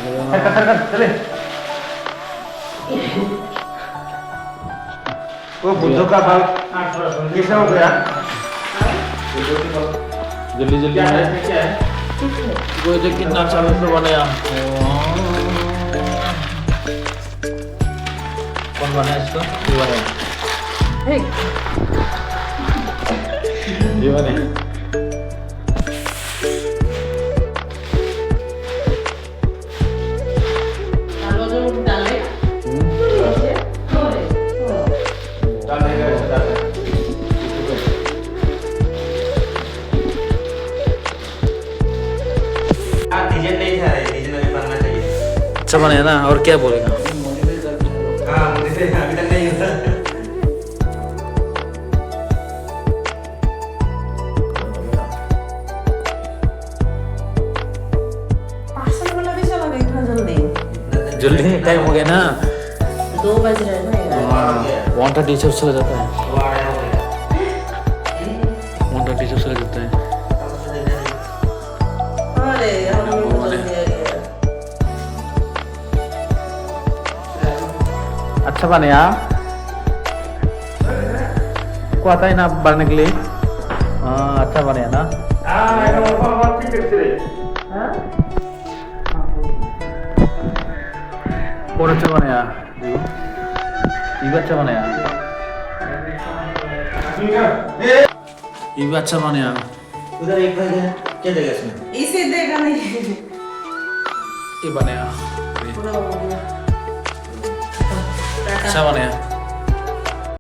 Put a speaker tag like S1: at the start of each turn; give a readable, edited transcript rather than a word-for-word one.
S1: चले वो बुद्धों का बाल कैसा हो गया?
S2: जल्दी जल्दी
S1: क्या है इसमें, क्या है?
S2: वो जो कितना अच्छा वीडियो बनाया कौन बनाया इसको ये बनाया ये बनाया
S1: डिजाइन नहीं था, डिजाइन अभी बनना चाहिए।
S2: अच्छा बनाया ना और क्या बोलेगा
S1: हाँ मुझे अभी तक नहीं होता।
S2: जल्दी टाइम हो गया ना
S3: 2 बज रहे हैं ना यार।
S2: 1:30 से चला जाता है
S1: वो आया हो गया।
S2: 1:30 से चला जाता है
S3: अरे हम लोग तो जल्दी आ गए।
S2: अच्छा बनाया को आता है ना बनने के लिए हाँ अच्छा बनाया ना
S1: हाँ ये बहुत ठीक है तेरे।
S2: और अच्छा बनाया देखो ये भी अच्छा बनाया ये भी अच्छा बनाया
S1: उधर एक भाई है, क्या देगा इसमें?
S3: इसे देगा नहीं
S2: ये बनाया
S3: पूरा हो गया।
S2: अच्छा बनाया